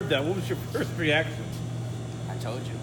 heard that, what was your first reaction? I told you.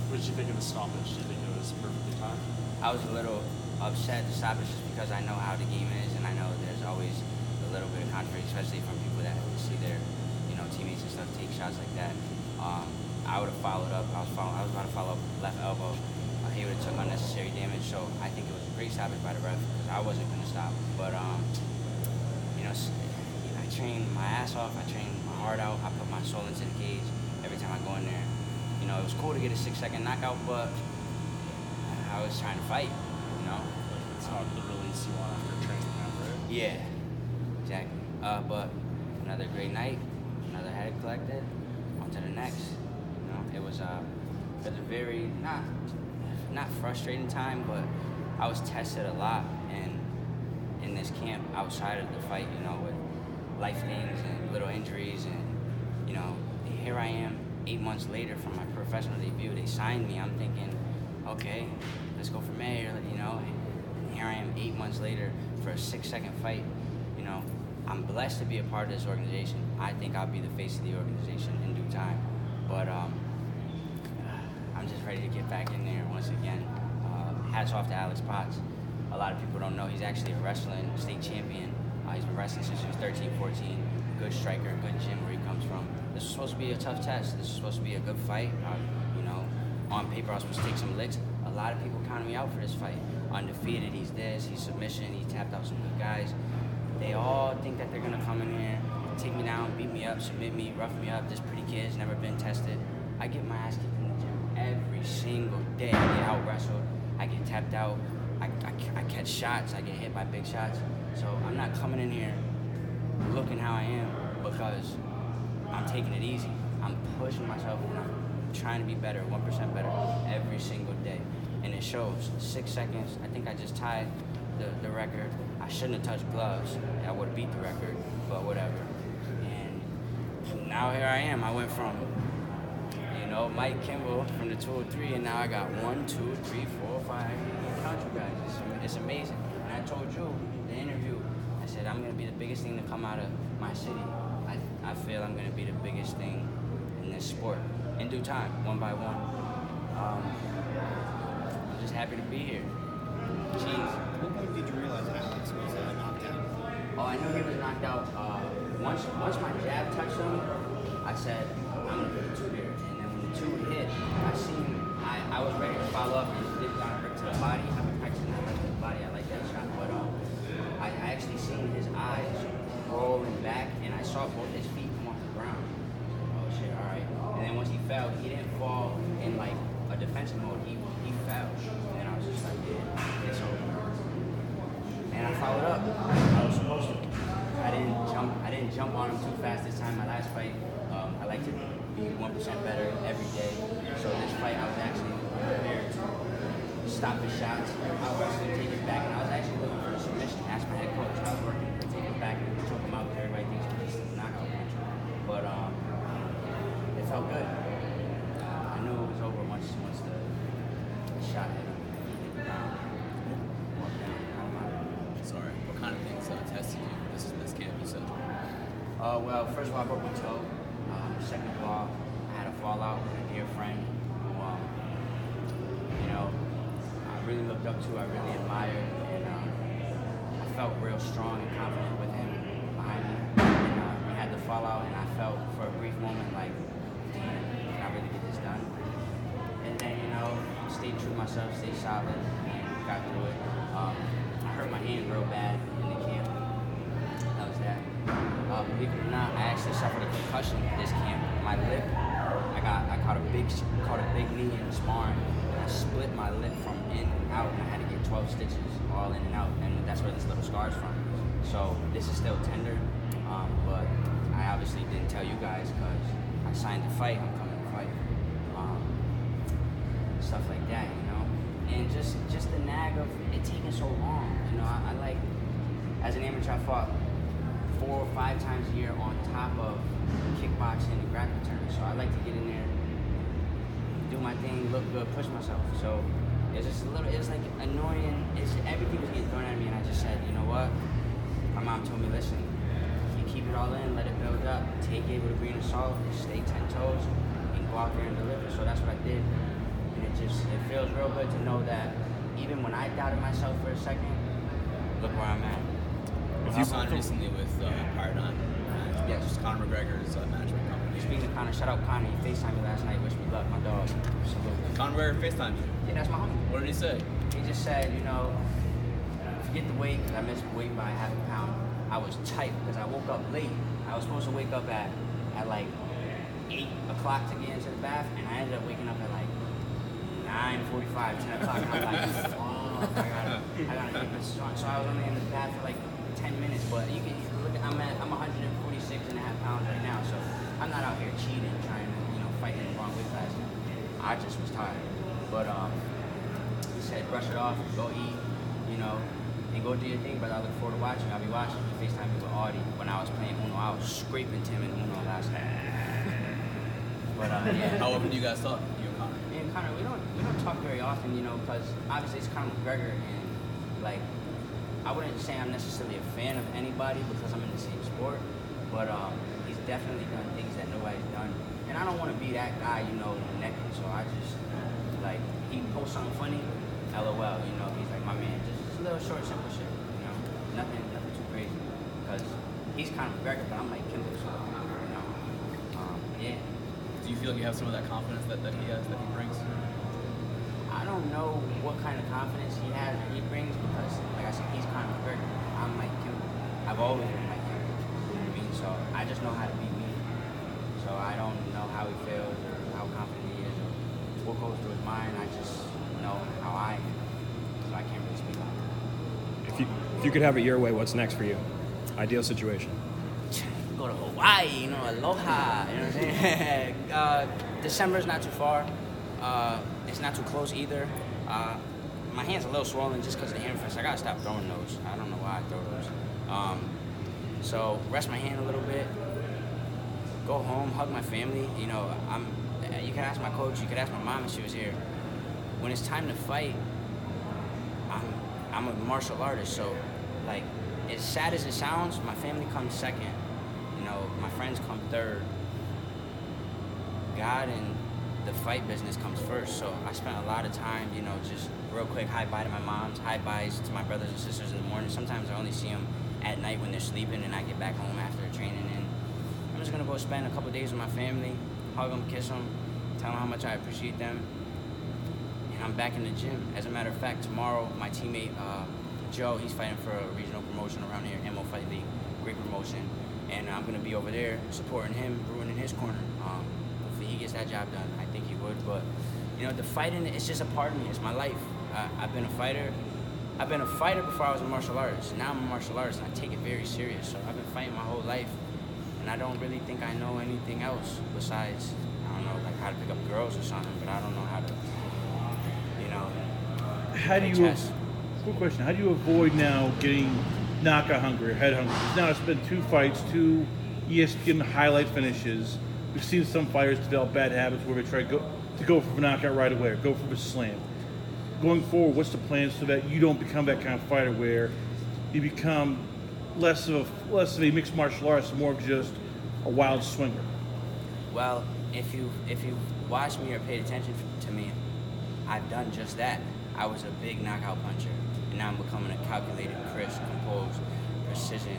What did you think of the stoppage? Did you think it was perfectly timed? I was a little upset the stoppage just because I know how the game is, and I know there's always a little bit of controversy, especially from people that see their, teammates and stuff take shots like that. I would have followed up. I was about to follow up left elbow. He would have took unnecessary damage, so I think it was a great stoppage by the ref because I wasn't going to stop. But I trained my ass off. I trained my heart out. I put my soul into the cage every time I go in there. It was cool to get a 6-second knockout, but I was trying to fight. It's not the release you want after training camp, right? Yeah, exactly. But another great night, another head collected, on to the next. It was a very not frustrating time, but I was tested a lot in this camp outside of the fight, with life things and little injuries, and here I am 8 months later from my professional debut. They signed me. I'm thinking, okay, let's go for mayor, and here I am 8 months later for a 6-second fight. I'm blessed to be a part of this organization. I think I'll be the face of the organization in due time, but I'm just ready to get back in there once again. Hats off to Alex Potts. A lot of people don't know he's actually a wrestling state champion. He's been wrestling since he was 13, 14. Good striker, good gym where he comes from. This was supposed to be a tough test. This was supposed to be a good fight. On paper I was supposed to take some licks. A lot of people counted me out for this fight. Undefeated, he's this, he's submission, he tapped out some good guys. They all think that they're gonna come in here, take me down, beat me up, submit me, rough me up. This pretty kid's never been tested. I get my ass kicked in the gym every single day. I get out wrestled, I get tapped out, I catch shots, I get hit by big shots. So I'm not coming in here looking how I am because I'm taking it easy. I'm pushing myself and I'm trying to be better, 1% better every single day. And it shows. 6 seconds, I think I just tied the record. I shouldn't have touched gloves. I would have beat the record, but whatever. And now here I am. I went from, Mike Kimbel from the 203, and now I got 1, 2, 3, 4, 5. I can't count you guys. It's amazing. And I told you in the interview, I said I'm going to be the biggest thing to come out of my city. I feel I'm going to be the biggest thing in this sport in due time, one by one. I'm just happy to be here. Cheese. What point did you realize Alex was knocked out? Oh, I knew he was knocked out. Once my jab touched him, I said, I'm going to put the 2 here. And then when the 2 hit, I was ready to follow up and did not hurt to the body. I've been practicing that hurt to the body. I like that shot. But I actually seen his eyes rolling back, and I saw both his feet come off the ground. Oh, shit, all right. And then once he fell, he didn't fall in like a defensive mode. He fell. And I was just like, yeah, it's over. And I followed up. I was supposed to. I didn't jump on him too fast this time. My last fight, I like to be 1% better every day. So this fight, I was actually prepared to stop his shots. I was actually take it back, and I was actually looking for a submission. Ask my head coach. I was working to take it back and choke him out because everybody thinks it's a knockout punch. But it felt good. I knew it was over once the shot hit him. Sorry, what kind of things tested you this camp, you said? Well, first of all, I broke my toe. Second of all, I had a fallout with a dear friend who, I really looked up to, I really admired, and I felt real strong and confident with him behind me. And we had the fallout, and I felt for a brief moment like, damn, can I really get this done? And then, stayed true to myself, stayed solid, and got through it. I hurt my hand real bad in the camp. That was that. Believe it or not, I actually suffered a concussion this camp. My lip, I caught a big knee in sparring, and I split my lip from in and out, and I had to get 12 stitches all in and out, and that's where this little scar's from. So this is still tender, but I obviously didn't tell you guys because I signed the fight. I'm coming to fight. Stuff like that, and just the nag of it taking so long. I like, as an amateur, I fought 4 or 5 times a year on top of kickboxing and grappling tournaments. So I like to get in there, do my thing, look good, push myself. So it's just a little, it's like annoying. Everything was getting thrown at me, and I just said, you know what? My mom told me, listen, you keep keep it all in, let it build up, take it with a grain of salt, stay 10 toes, and go out there and deliver. So that's what I did. And it feels real good to know that even when I doubted myself for a second, look where I'm at. You signed recently with Paradigm. Yes. Just Conor McGregor's management company. Speaking of Conor, shout out Conor. He FaceTimed me last night. Wish me luck, my dog. Salute. Conor McGregor FaceTimed you. Yeah, that's my homie. What did he say? He just said, forget the weight, because I missed weight by half a pound. I was tight because I woke up late. I was supposed to wake up at like 8 o'clock to get into the bath, and I ended up waking up at like 9:45, 10 o'clock, and I'm like, fuck, I gotta get this on. So I was only in the bath for like 10 minutes, but you can look at, I'm 146 and a half pounds right now, so I'm not out here cheating, trying to, fight in the wrong weight class. I just was tired. But he said, brush it off, go eat, and go do your thing, but I look forward to watching. I'll be watching. He FaceTimed me with Audie when I was playing Uno. I was scraping Tim in Uno last night. But yeah. How often do you guys talk, you and Conor? Me and Conor, we don't talk very often, because obviously it's Conor McGregor, and like I wouldn't say I'm necessarily a fan of anybody because I'm in the same sport, but he's definitely done things that nobody's done, and I don't want to be that guy, naked. So I just he posts something funny, LOL, he's like my man, just a little short, simple shit, nothing too crazy, because he's kind of McGregor, but I'm like Kimbel, so yeah. Do you feel like you have some of that confidence that he has, that he brings? I don't know what kind of confidence he has or he brings because, like I said, he's kind of McGregor. I'm like Kimbel. I've always been like Kimbel. You know what I mean? So I just know how to be me. So I don't know how he feels or how confident he is or what goes through his mind. I just know how I am. So I can't really speak on it. If you could have it your way, what's next for you? Ideal situation. Go to Hawaii, aloha, you know what I'm saying? December's not too far. It's not too close either. My hand's a little swollen just because of the hammer fist. I gotta stop throwing those. I don't know why I throw those. So rest my hand a little bit. Go home, hug my family. You can ask my coach. You could ask my mom if she was here. When it's time to fight, I'm a martial artist. So, as sad as it sounds, my family comes second. My friends come third. God and the fight business comes first. So I spent a lot of time, just real quick, hi bye to my moms, hi byes to my brothers and sisters in the morning. Sometimes I only see them at night when they're sleeping, and I get back home after training. And I'm just gonna go spend a couple days with my family, hug them, kiss them, tell them how much I appreciate them. And I'm back in the gym. As a matter of fact, tomorrow my teammate Joe, he's fighting for a regional promotion around here, MO Fight League, great promotion. And I'm going to be over there supporting him, rooting in his corner. Hopefully he gets that job done. I think he would. But, the fighting, it's just a part of me. It's my life. I've been a fighter. I've been a fighter before I was a martial artist. Now I'm a martial artist, and I take it very serious. So I've been fighting my whole life. And I don't really think I know anything else besides, I don't know, how to pick up girls or something. But I don't know how to, How do you... chess. Quick question. How do you avoid now getting knockout hungry or head hungry? Because now it's been 2 fights, 2 ESPN highlight finishes. We've seen some fighters develop bad habits where they try to go for a knockout right away or go for a slam. Going forward, what's the plan so that you don't become that kind of fighter where you become less of a mixed martial artist, more of just a wild swinger? Well, if you watched me or paid attention to me, I've done just that. I was a big knockout puncher, and now I'm becoming a calculated, crisp, composed, precision,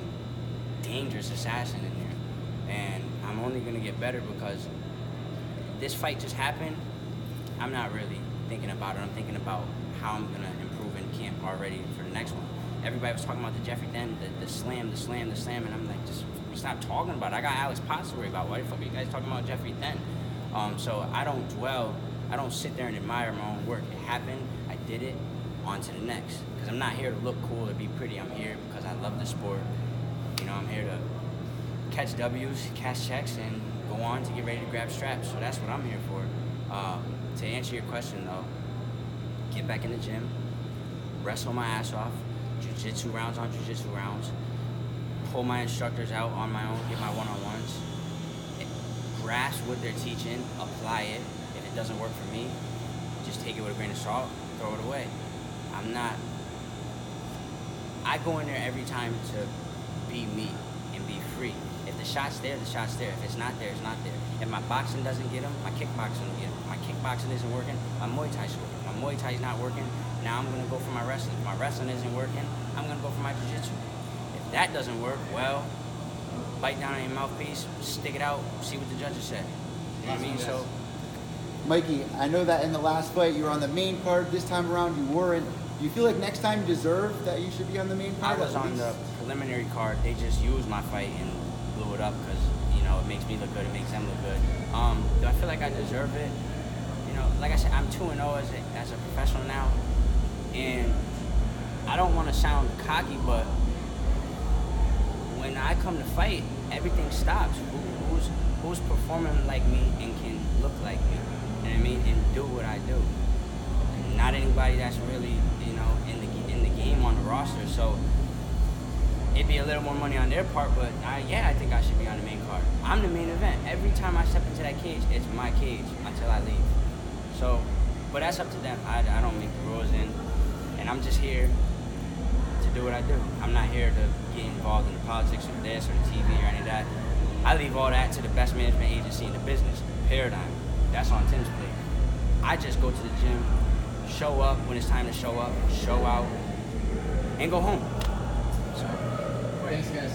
dangerous assassin in there. And I'm only gonna get better because this fight just happened. I'm not really thinking about it. I'm thinking about how I'm gonna improve in camp already for the next one. Everybody was talking about the Jeffrey Then, the slam, and I'm like, just stop talking about it. I got Alex Potts to worry about. Why the fuck are you guys talking about Jeffrey Then? So I don't sit there and admire my own work. It happened, I did it, on to the next. Because I'm not here to look cool or be pretty. I'm here because I love the sport. I'm here to catch W's, cash checks, and go on to get ready to grab straps. So that's what I'm here for. To answer your question though, get back in the gym, wrestle my ass off, jiu-jitsu rounds on jiu-jitsu rounds, pull my instructors out on my own, get my one-on-ones, grasp what they're teaching, apply it. If it doesn't work for me, just take it with a grain of salt, throw it away. I go in there every time to be me. and be free. If the shot's there, the shot's there. If it's not there, it's not there. If my boxing doesn't get him, my kickboxing will get him. My kickboxing isn't working, my Muay Thai's working. My Muay Thai's not working, now I'm gonna go for my wrestling. If my wrestling isn't working, I'm gonna go for my jiu-jitsu. If that doesn't work, well, bite down on your mouthpiece, stick it out, see what the judges say. You know what I mean? So, Mikey, I know that in the last fight you were on the main card. This time around you weren't. Do you feel like next time you deserve that you should be on the main I card? was on the preliminary card. They just used my fight and blew it up because, you know, it makes me look good, it makes them look good. Do I feel like I deserve it? You know, like I said, I'm 2-0 as a professional now, and I don't want to sound cocky, but when I come to fight, everything stops. Who's performing like me and can look like me? You know what I mean? And do what I do. Not anybody that's really, you know, in the game on the roster. So it'd be a little more money on their part, but I think I should be on the main card. I'm the main event. Every time I step into that cage, it's my cage until I leave. So, but that's up to them. I don't make the rules, and I'm just here to do what I do. I'm not here to get involved in the politics or this or the TV or any of that. I leave all that to the best management agency in the business, Paradigm. That's on Tim's plate. I just go to the gym, show up when it's time to show up, show out, and go home. Thanks, guys.